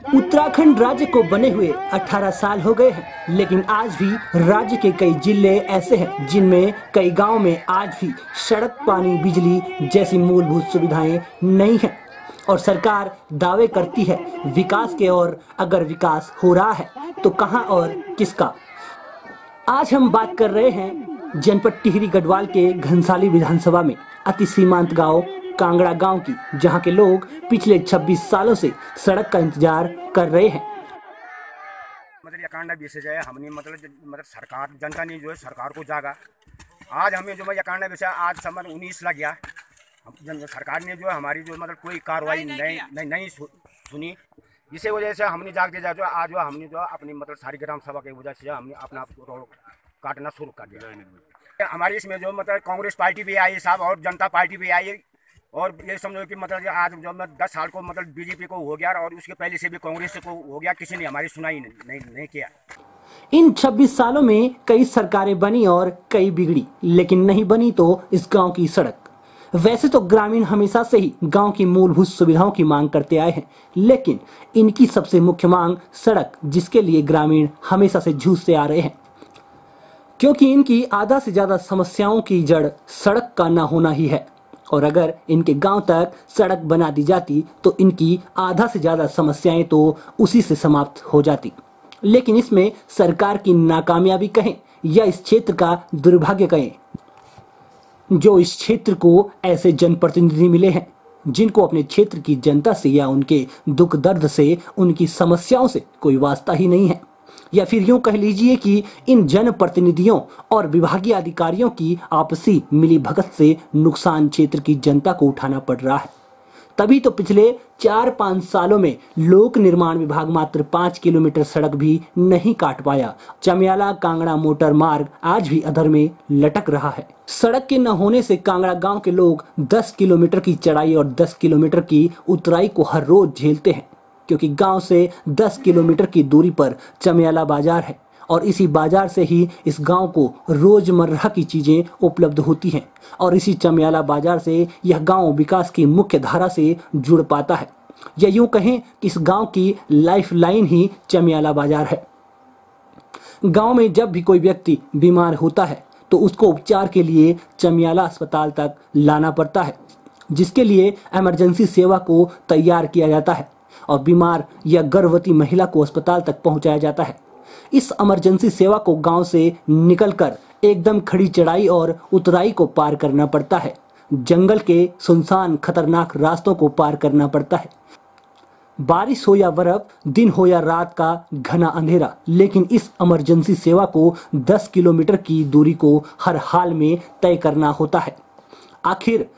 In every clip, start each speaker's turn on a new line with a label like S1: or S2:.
S1: उत्तराखंड राज्य को बने हुए 18 साल हो गए हैं, लेकिन आज भी राज्य के कई जिले ऐसे हैं जिनमें कई गांव में आज भी सड़क, पानी, बिजली जैसी मूलभूत सुविधाएं नहीं हैं। और सरकार दावे करती है विकास के, और अगर विकास हो रहा है तो कहां और किसका। आज हम बात कर रहे हैं जनपद टिहरी गढ़वाल के घनसाली विधानसभा में अति सीमांत गांव कांगड़ा गांव की, जहां के लोग पिछले 26 सालों से सड़क का इंतजार कर रहे हैं।
S2: मतलब ये कांडा विषय है, हमने मतलब सरकार जनता ने जो है सरकार को जागा। आज हमें जो है ये कांडा विषय आज समझ 19 लग गया, सरकार ने जो है हमारी जो मतलब कोई कार्रवाई नहीं सुनी। इसी वजह से हमने जागते जा जो आज जो हमने जो अपनी मतलब सारी ग्राम सभा की वजह से हमने अपना रोड काटना शुरू कर दिया। हमारी इसमें जो मतलब कांग्रेस पार्टी भी आई साहब और जनता पार्टी भी आई, और ये समझो कि मतलब आज जो 10 साल को मतलब बीजेपी को हो गया और उसके पहले से भी कांग्रेस को हो गया, किसी ने हमारी सुनाई नहीं किया।
S1: इन 26 सालों में कई सरकारें बनी और कई बिगड़ी, लेकिन नहीं बनी तो इस गांव की सड़क। वैसे तो ग्रामीण हमेशा से ही गांव की मूलभूत सुविधाओं की मांग करते आए हैं, लेकिन इनकी सबसे मुख्य मांग सड़क, जिसके लिए ग्रामीण हमेशा से जूझते आ रहे हैं, क्योंकि इनकी आधा से ज्यादा समस्याओं की जड़ सड़क का न होना ही है। और अगर इनके गांव तक सड़क बना दी जाती तो इनकी आधा से ज्यादा समस्याएं तो उसी से समाप्त हो जाती। लेकिन इसमें सरकार की नाकामयाबी कहें या इस क्षेत्र का दुर्भाग्य कहें, जो इस क्षेत्र को ऐसे जनप्रतिनिधि मिले हैं जिनको अपने क्षेत्र की जनता से या उनके दुख दर्द से, उनकी समस्याओं से कोई वास्ता ही नहीं है। या फिर यूं कह लीजिए कि इन जनप्रतिनिधियों और विभागीय अधिकारियों की आपसी मिलीभगत से नुकसान क्षेत्र की जनता को उठाना पड़ रहा है। तभी तो पिछले 4-5 सालों में लोक निर्माण विभाग मात्र 5 किलोमीटर सड़क भी नहीं काट पाया। चमियाला कांगड़ा मोटर मार्ग आज भी अधर में लटक रहा है। सड़क के न होने से कांगड़ा गांव के लोग 10 किलोमीटर की चढ़ाई और 10 किलोमीटर की उतराई को हर रोज झेलते हैं, क्योंकि गांव से 10 किलोमीटर की दूरी पर चमियाला बाजार है और इसी बाजार से ही इस गांव को रोजमर्रा की चीजें उपलब्ध होती हैं। और इसी चमियाला बाजार से यह गांव विकास की मुख्य धारा से जुड़ पाता है। या यूं कहें कि इस गांव की लाइफ लाइन ही चमियाला बाजार है। गांव में जब भी कोई व्यक्ति बीमार होता है तो उसको उपचार के लिए चमियाला अस्पताल तक लाना पड़ता है, जिसके लिए इमरजेंसी सेवा को तैयार किया जाता है और बीमार या गर्भवती महिला को अस्पताल तक पहुंचाया जाता है। इस इमरजेंसी सेवा को गांव से निकलकर एकदम खड़ी चढ़ाई और उतराई को पार करना पड़ता है। जंगल के सुनसान खतरनाक रास्तों को पार करना पड़ता है। बारिश हो या बर्फ, दिन हो या रात का घना अंधेरा, लेकिन इस इमरजेंसी सेवा को 10 किलोमीटर की दूरी को हर हाल में तय करना होता है। आखिर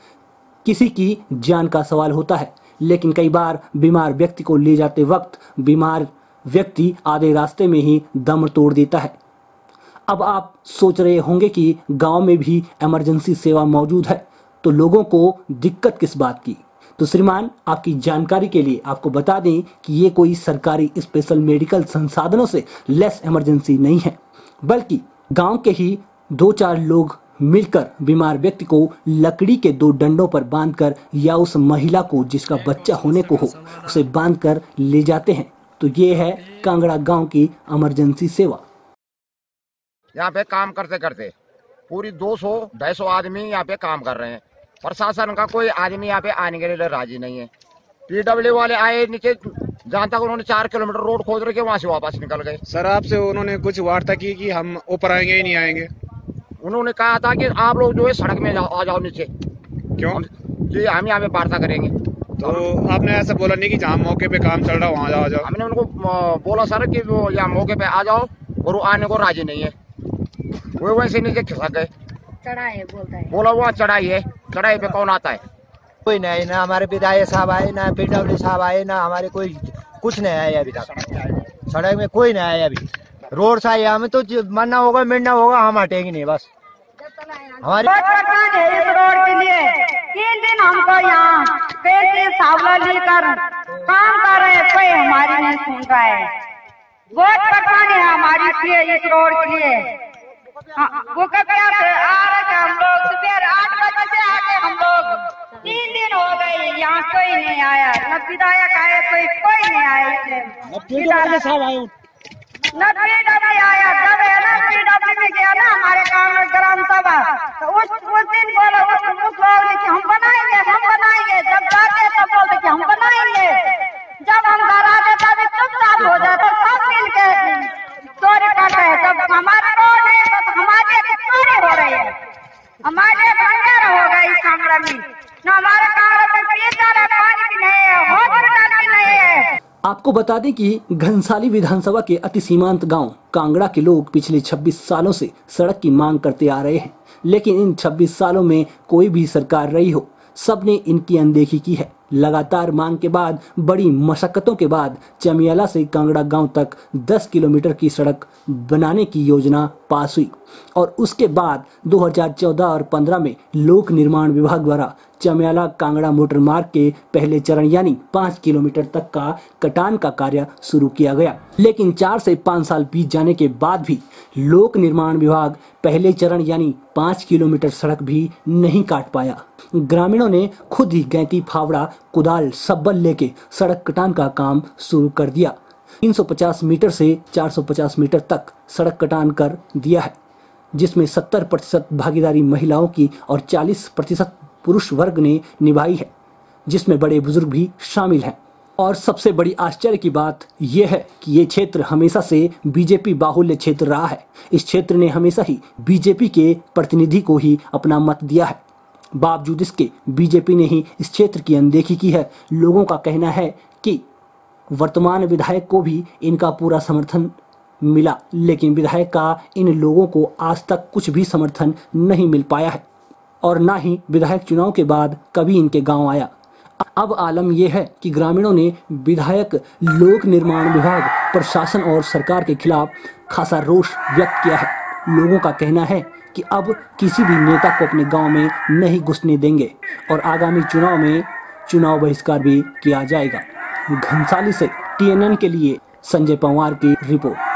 S1: किसी की जान का सवाल होता है, लेकिन कई बार बीमार व्यक्ति को ले जाते वक्त बीमार व्यक्ति आधे रास्ते में ही दम तोड़ देता है। अब आप सोच रहे होंगे कि गांव में भी इमरजेंसी सेवा मौजूद है तो लोगों को दिक्कत किस बात की। तो श्रीमान, आपकी जानकारी के लिए आपको बता दें कि ये कोई सरकारी स्पेशल मेडिकल संसाधनों से लेस इमरजेंसी नहीं है, बल्कि गांव के ही 2-4 लोग मिलकर बीमार व्यक्ति को लकड़ी के 2 डंडों पर बांधकर या उस महिला को जिसका बच्चा होने को हो उसे बांधकर ले जाते हैं। तो ये है कांगड़ा गांव की इमरजेंसी सेवा।
S3: यहाँ पे काम करते करते पूरी 200-250 आदमी यहाँ पे काम कर रहे हैं। प्रशासन का कोई आदमी यहाँ पे आने के लिए राजी नहीं है। पीडब्ल्यू वाले आए नीचे, जहाँ तक उन्होंने 4 किलोमीटर रोड खोद रखे वहाँ से वापस निकल गए।
S4: सर, आपसे उन्होंने कुछ वार्ता की कि हम ऊपर आएंगे ही नहीं आएंगे?
S3: उन्होंने कहा था कि आप लोग जो है सड़क में आ जाओ नीचे।
S4: क्यों?
S3: जी, हम यहाँ पे वार्ता करेंगे।
S4: तो आपने ऐसा बोला नहीं कि जहाँ मौके पे काम चल रहा वहाँ आ जाओ?
S3: हमने उनको बोला सर कि वो यहाँ मौके पे आ जाओ, और वो आने को राजी नहीं है। वो वैसे नीचे खिसक गए।
S5: चढ़ाई बोलता है,
S3: बोला वहाँ चढ़ाई है, चढ़ाई पे कौन आता है?
S6: कोई नहीं, ना हमारे विधायक साहब आए, ना पीडब्ल्यू साहब आए, ना हमारे कोई कुछ नहीं आया अभी तक। सड़क में कोई नहीं आया अभी। रोड साइड हमें तो मरना होगा मिटना होगा, हम हटेंगे नहीं। बस हमारी
S5: इस रोड के लिए 3 दिन हमको यहाँ कैसे सावला लेकर काम कर रहे हैं, कोई हमारी नहीं सुन रहा है। बहुत परेशानी है हमारी इस रोड के लिए। वो क्या से आ रहे थे हम लोग, सुबह 8 बजे से आके हम लोग 3 दिन हो गए यहाँ कोई नहीं आया, न विधायक आए, कोई नहीं आया। न पीडब्ल्यू आया। जब है ना पीडब्ल्यू में गया ना हमारे गाँव में ग्राम सभा, तो उस दिन बोले उस लोग ने कि हम बनाएंगे। जब जाते तब बोलते कि हम बनाएंगे। जब हम घर आते तब चुपचाप हो जाते, सब मिल के चोरी करते हैं। जब हमारे रोड है तो हमारे चोरी हो रही है, हमारे अंधेरा हो गया इस कांगड़ा में। न हमारे कांगड़ा में पेयजल है, पानी भी नहीं है, हॉस्पिटल भी नहीं है।
S1: आपको बता दें कि घनसाली विधानसभा के अति सीमांत गांव कांगड़ा के लोग पिछले 26 सालों से सड़क की मांग करते आ रहे हैं, लेकिन इन 26 सालों में कोई भी सरकार रही हो, सबने इनकी अनदेखी की है। लगातार मांग के बाद, बड़ी मशक्कतों के बाद चमियाला से कांगड़ा गांव तक 10 किलोमीटर की सड़क बनाने की योजना पास हुई और उसके बाद 2014 और 15 में लोक निर्माण विभाग द्वारा चमियाला कांगड़ा मोटर मार्ग के पहले चरण यानी 5 किलोमीटर तक का कटान का कार्य शुरू किया गया। लेकिन 4 से 5 साल बीत जाने के बाद भी लोक निर्माण विभाग पहले चरण यानी 5 किलोमीटर सड़क भी नहीं काट पाया। ग्रामीणों ने खुद ही गैंती, फावड़ा, कुदाल, सब्बल लेके सड़क कटान का काम शुरू कर दिया। 350 मीटर से 450 मीटर तक सड़क कटान कर दिया है, जिसमें 70% भागीदारी महिलाओं की और 40% पुरुष वर्ग ने निभाई है, जिसमें बड़े बुजुर्ग भी शामिल हैं। और सबसे बड़ी आश्चर्य की बात यह है कि ये क्षेत्र हमेशा से बीजेपी बाहुल्य क्षेत्र रहा है। इस क्षेत्र ने हमेशा ही बीजेपी के प्रतिनिधि को ही अपना मत दिया है। बावजूद इसके बीजेपी ने ही इस क्षेत्र की अनदेखी की है। लोगों का कहना है कि वर्तमान विधायक को भी इनका पूरा समर्थन मिला, लेकिन विधायक का इन लोगों को आज तक कुछ भी समर्थन नहीं मिल पाया है और ना ही विधायक चुनाव के बाद कभी इनके गांव आया। अब आलम यह है कि ग्रामीणों ने विधायक, लोक निर्माण विभाग, प्रशासन और सरकार के खिलाफ खासा रोष व्यक्त किया है। लोगों का कहना है कि अब किसी भी नेता को अपने गांव में नहीं घुसने देंगे और आगामी चुनाव में चुनाव बहिष्कार भी किया जाएगा। घनसाली से TNN के लिए संजय पंवार की रिपोर्ट।